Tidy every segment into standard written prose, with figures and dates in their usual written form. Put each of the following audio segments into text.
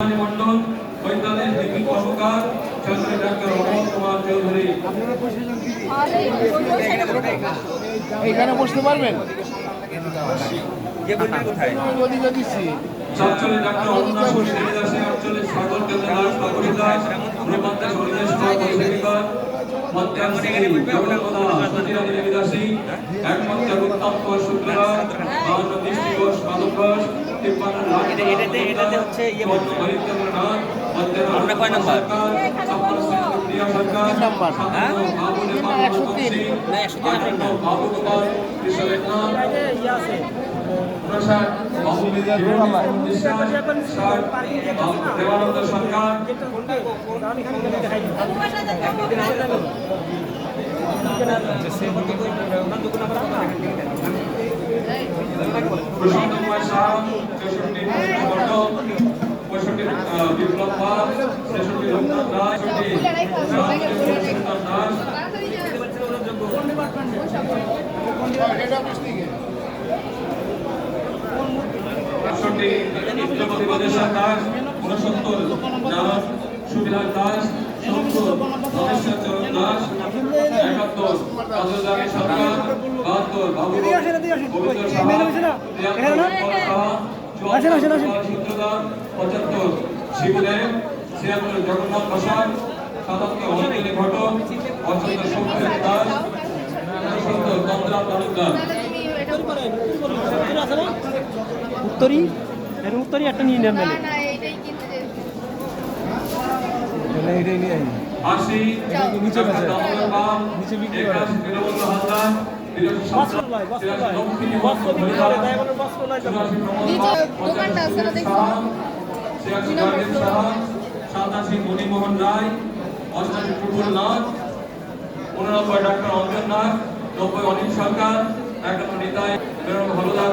সম্মানী মণ্ডল 45 ডিগ্রি কর্মকার চন্দ্র ডাক্তার অমল কুমার চৌধুরী। এইখানে বসতে পারবেন? সাতচল্লিশ ডাক্তার অরুণা সুশীল দাসী, 48 সাগর কেন্দ্র দাস বাবুরি দাস, রূপান্তর পরিবেশ সেবিকা একমাত্র উত্তম কুমার শুক্লা, 52 দৃষ্টি ঘোষ মাধব ঘোষ, 53 এটাতে হচ্ছে হরিচন্দ্রনাথ, আমরা কয় নাম্বার? প্রিয়া সরকার, বাবু নেপাল বাবু গোপাল কৃষ্ণনাথ প্রসাদ, বাবু বিশ্বাস, দেবানন্দ সরকার, প্রশান্ত কুমার শাহ, 64 বর্ণ, 65 বিপ্লব পাল, 66 রঘুনাথ দাস, 68 দাস, দাস, 69 জানব সুবিলাস দাস, 70 ধনেশ্বর চরণ দাস, 71 কাজলদারি সরকার, 72 বাবু পবিত্র সাহা, 73 সূত্রধর, 75 শিবদেব, 76 জগন্নাথ প্রসাদ, 77 অঞ্জলি ঘটক, 78 শঙ্কর দাস, 79 তন্দ্রা তালুকদার। উত্তরই একটা নিয়ে নেন মেলে। 80 নিচে দামোদর পাল, 81 বীরবন্ধু হালদার, 87 মণিমোহন রায়, 88 প্রফুল নাথ, 89 ডাক্তার অঞ্জন নাথ, 90 অনিল সরকার, 51 নিতাই হলদার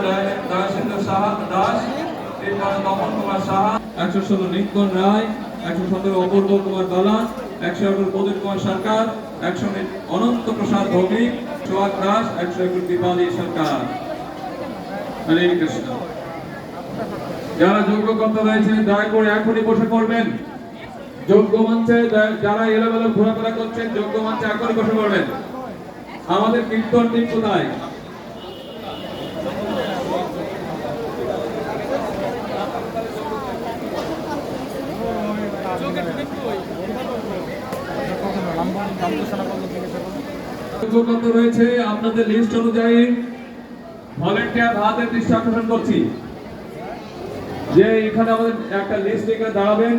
দয়াসেন্দ্র সাহা দাস, 53 তপন কুমার সাহা, 116 নিকন রায়, 117 অপূর্ব কুমার বালা, 118 প্রদীপ কুমার সরকার, 119 অনন্ত প্রসাদ ভৌমিক, সোহাগ দাস, 121 দীপালি সরকার। হরে কৃষ্ণ। যারা যোগ্য কর্তা রয়েছেন দয়া করে এখনই বসে পড়বেন। যোগ্য মঞ্চে যারা এলোমেলো ঘোরাফেরা করছেন যোগ্য মঞ্চে এখনই বসে পড়বেন। আমাদের কীর্তন টিম কোথায়? রয়েছে আপনাদের লিস্ট অনুযায়ী ভলেন্টিয়ার হাতের দৃষ্টি আকর্ষণ করছি যে এখানে আমাদের একটা লিস্ট এখানে দাঁড়াবেন,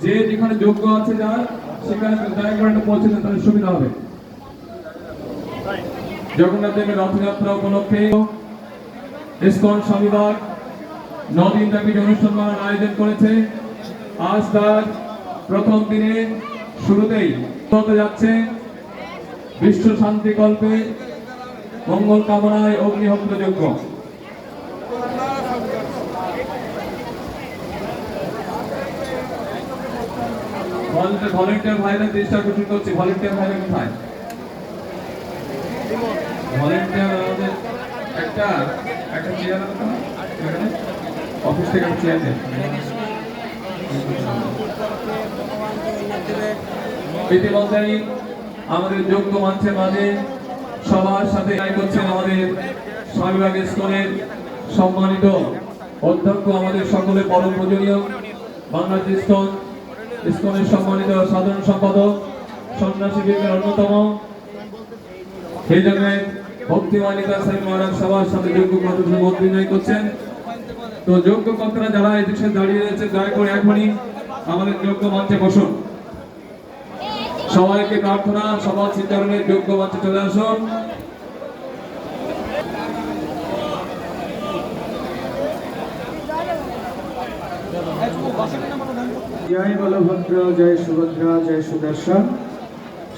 যে যেখানে যোগ্য আছে যার সেখানে দয়া করে পৌঁছে দেন, তাহলে সুবিধা হবে। জগন্নাথ দেবের রথযাত্রা উপলক্ষে ইসকন স্বামীবাগ 9 দিন ব্যাপী অনুষ্ঠান আয়োজন করেছে। আজ তার প্রথম দিনে শুরুতেই হতে যাচ্ছে বিশ্ব শান্তি কল্পে মঙ্গল কামনায় অগ্নিহোত্র যজ্ঞ। ভলেন্টিয়ার ভাইরা চেষ্টা আকর্ষণ করছি। ভলেন্টিয়ার ভাইরা কোথায়? ভলেন্টিয়ার আমাদের একটা চেয়ার অফিস থেকে চেয়ার দেন। ইতিমধ্যেই আমাদের যোগ্য মঞ্চের মাঝে সবার সাথে করছেন আমাদের স্বামীবাগ ইসকনের সম্মানিত অধ্যক্ষ, আমাদের সকলের পরম পূজনীয় বাংলাদেশ ইসকনের সম্মানিত সাধারণ সম্পাদক, সন্ন্যাসী বিভাগের অন্যতম হিজমের ভক্তিমানিকা সাহেব মহারাজ সবার সাথে যোগ্য কর্তাদের মত বিনিময় করছেন। তো যোগ্য কর্তারা যারা এই দেশে দাঁড়িয়ে রয়েছে দয়া করে এখনই আমাদের যোগ্য মঞ্চে বসুন। সবাইকে প্রার্থনা, সবার চিন্তারণের যোগ্য মঞ্চে চলে আসুন। জয় বলভদ্র, জয় সুভদ্রা, জয় সুদর্শন।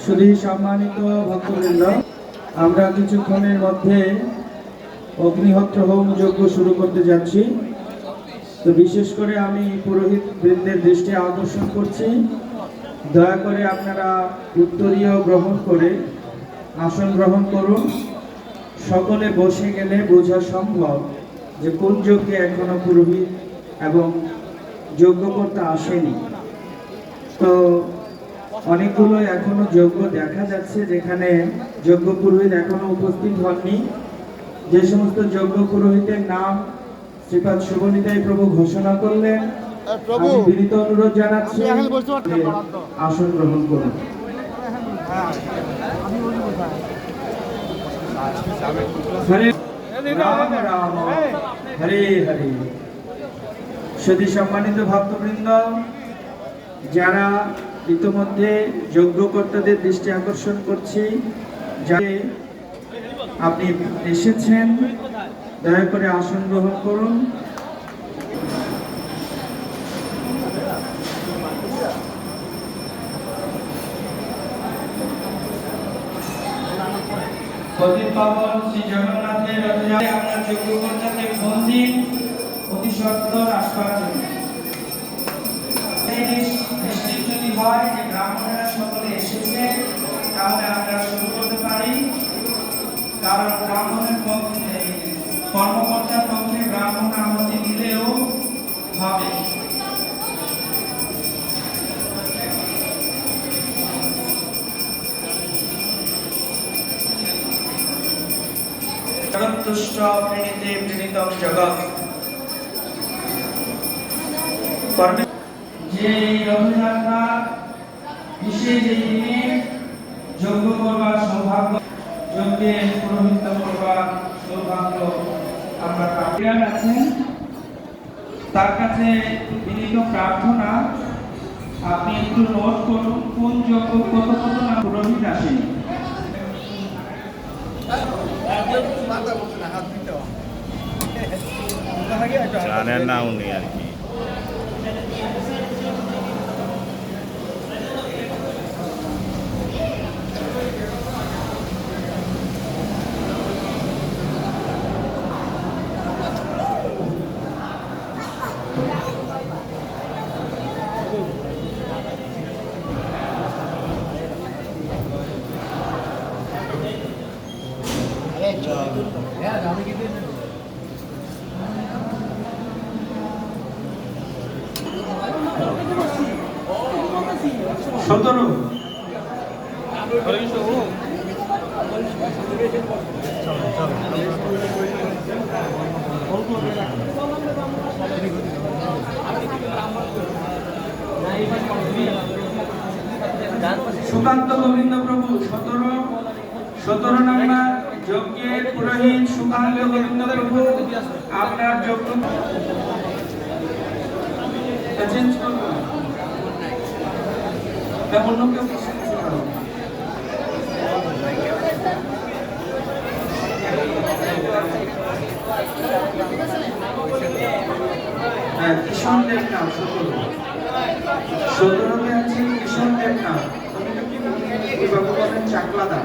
শুধু সম্মানিত ভক্তবৃন্দ, আমরা কিছুক্ষণের মধ্যে অগ্নিহোত্র হোম যজ্ঞ শুরু করতে যাচ্ছি। তো বিশেষ করে আমি পুরোহিত বৃন্দের দৃষ্টি আকর্ষণ করছি, দয়া করে আপনারা উত্তরীয় গ্রহণ করে আসন গ্রহণ করুন। সকলে বসে গেলে বোঝা সম্ভব যে কোন যজ্ঞে এখনো পুরোহিত এবং যজ্ঞকর্তা আসেনি। তো অনেকগুলো এখনো যজ্ঞ দেখা যাচ্ছে যেখানে যজ্ঞ পুরোহিত এখনো উপস্থিত হননি। যে সমস্ত যজ্ঞ পুরোহিতের নাম শ্রীপাদ শুভনিতাই প্রভু ঘোষণা করলেন, আমি বিনীত অনুরোধ জানাচ্ছি আসন গ্রহণ করুন। হরে রাম রাম হরে হরে। সতী সম্মানিত ভক্তবৃন্দ, যারা ইতিমধ্যে যজ্ঞকর্তাদের দৃষ্টি আকর্ষণ করছি, যাতে আপনি এসেছেন দয়া করে আসন গ্রহণ করুন। পতিতপাবন শ্রী জগন্নাথের রথযাত্রায় আপনার যজ্ঞকর্তাকে ফোন দিন অতি সত্বর আসবার জন্য। নিশ্চিত যদি হয় যে ব্রাহ্মণেরা সকলে এসেছে, তাহলে আমরা শুরু করতে পারি। কারণ ব্রাহ্মণের পক্ষে, কর্মকর্তার পক্ষে ব্রাহ্মণ আহুতি দিলেও হবে। জগৎতুষ্ট প্রণীতে প্রণীতম জগৎ। যে রথযাত্রা বিশেষ এই দিনে যজ্ঞ করবার সৌভাগ্য, যজ্ঞের পুরোহিত করবার সৌভাগ্য আমরা প্রাপ্তিরা আছেন, তার কাছে বিনীত প্রার্থনা আপনি একটু নোট করুন কোন যজ্ঞ কত কত না পুরোহিত আসেনি। জানেন না উনি আর কি। সতেরো সুকান্ত গোবিন্দ প্রভু 17 নম্বর যজ্ঞের পুরোহিত সুকান্ত গোবিন্দ প্রভু আপনার যজ্ঞ চেঞ্জ করুন। অন্য কেউ কিশোর দেব নাম 17 আছে কিশোর দেব নাম বাবু বলেন চাকলাদা।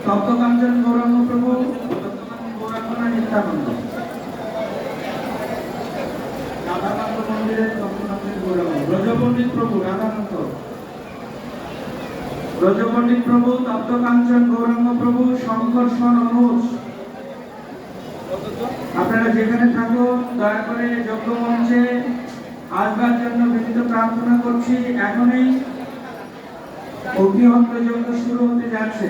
তপ্তকাঞ্চন গৌরাঙ্গ প্রভু গৌরাঙ্গনা নিত্যানন্দ। রাধাকান্ত মন্দিরের তপ্তকাঞ্চন গৌরাঙ্গ। ব্রজপণ্ডিত প্রভু রাধাকান্ত। ব্রজপণ্ডিত প্রভু তপ্তকাঞ্চন গৌরাঙ্গ প্রভু শঙ্কর্ষণ অনুজ। আপনারা যেখানে থাকুন দয়া করে যজ্ঞ মঞ্চে আসবার জন্য বিনীত প্রার্থনা করছি। এখনই অগ্নিহোত্র যজ্ঞ শুরু হতে যাচ্ছে।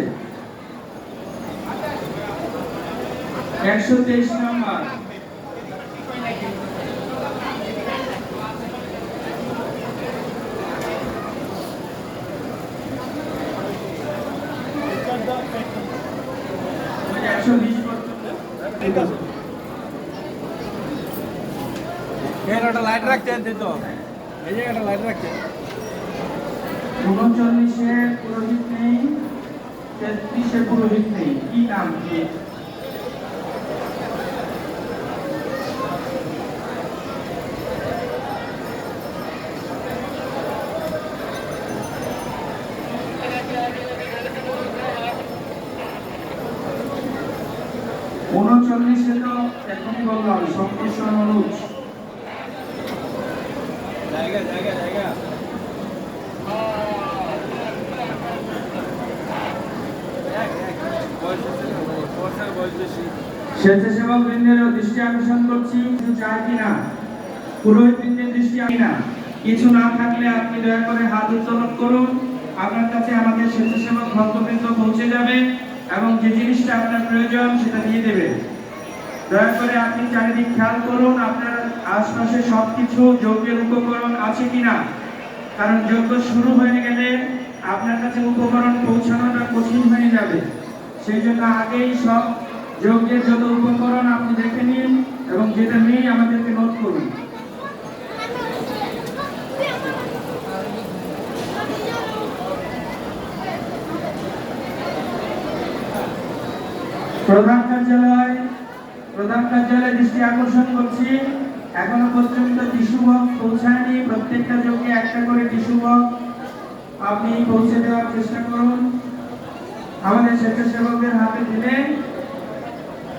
123 নম্বর লাইট রাখছেন তো এই জায়গাটা লাইট রাখছেন। 39 পুরোহিত নেই, 33 পুরোহিত নেই। কি নাম কি? তো এখনই বললাম শঙ্কর্ষণ অনুজ। জায়গা জায়গা জায়গা বয়স বেশি স্বেচ্ছাসেবক বৃন্দের দৃষ্টি আকর্ষণ করছি, কিছু চাই কিনা, পুরোহিত বৃন্দের দৃষ্টি কিনা, কিছু না থাকলে আপনি দয়া করে হাত উত্তোলন করুন। আপনার কাছে আমাদের স্বেচ্ছাসেবক ভক্তবৃন্দ পৌঁছে যাবে এবং যে জিনিসটা আপনার প্রয়োজন সেটা দিয়ে দেবে। দয়া করে আপনি চারিদিক খেয়াল করুন, আপনার আশপাশে সবকিছু যজ্ঞের উপকরণ আছে কিনা, কারণ যজ্ঞ শুরু হয়ে গেলে আপনার কাছে উপকরণ পৌঁছানোটা কঠিন হয়ে যাবে। সেই জন্য আগেই সব যজ্ঞের যত উপকরণ আপনি দেখে নিন এবং যেটা নেই আমাদেরকে নোট করুন। প্রধান কার্যালয় দৃষ্টি আকর্ষণ করছি, এখনো পর্যন্ত টিস্যু বক্স পৌঁছায়নি। প্রত্যেকটা যজ্ঞে একটা করে টিস্যু বক্স আপনি পৌঁছে দেওয়ার চেষ্টা করুন। আমাদের স্বেচ্ছাসেবকদের হাতে দিলে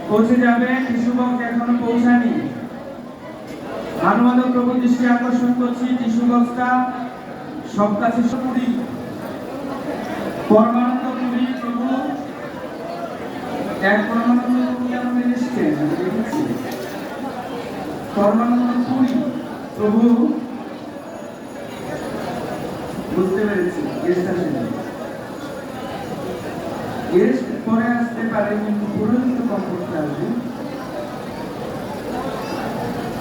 পৌঁছে যাবে, টিস্যু বক্স এখনো পৌঁছায়নি। আনুমানক প্রভু দৃষ্টি আকর্ষণ করছি, টিস্যু বক্সটা সব কাছে পুরি পরমানন্দ পুরী প্রভু, এক পরমানন্দ পুরী আমাদের এসছেন, আমি দেখেছি। পরমানন্দ পুরী প্রভু, বুঝতে পেরেছি গেস্ট আসেনি, গেস্ট পরে আসতে পারে কিন্তু পুরোহিত কমপক্ষে আসবে।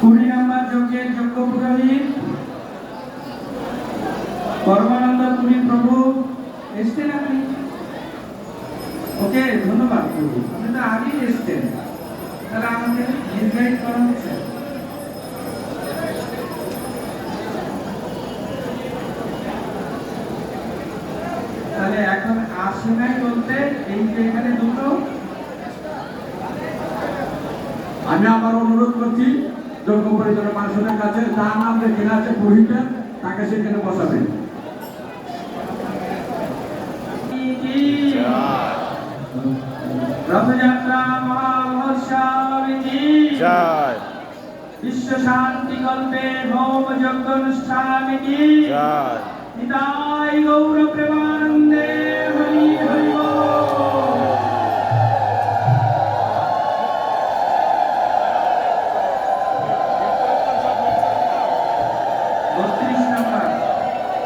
20 নম্বর যজ্ঞের যজ্ঞ পুরোহিত পরমানন্দ পুরী প্রভু এসছেন আপনি? ওকে, ধন্যবাদ প্রভু, আপনি তো আগেই এসছেন, তাহলে আমাকে নির্ধারিত করা হচ্ছে। তাহলে এখন আসে নাই বলতে এই যে এখানে দুটো, আমি আবার অনুরোধ করছি যজ্ঞ পরিচালক মানুষের কাছে যার নাম যেখানে আছে পুরোহিতের তাকে সেখানে বসাবেন। রথযাত্রা মহামহোৎসব জয় বিশ্ব শান্তি কল্পে হোম যজ্ঞ অনুষ্ঠান জয় নিতাই গৌর প্রেমানন্দ।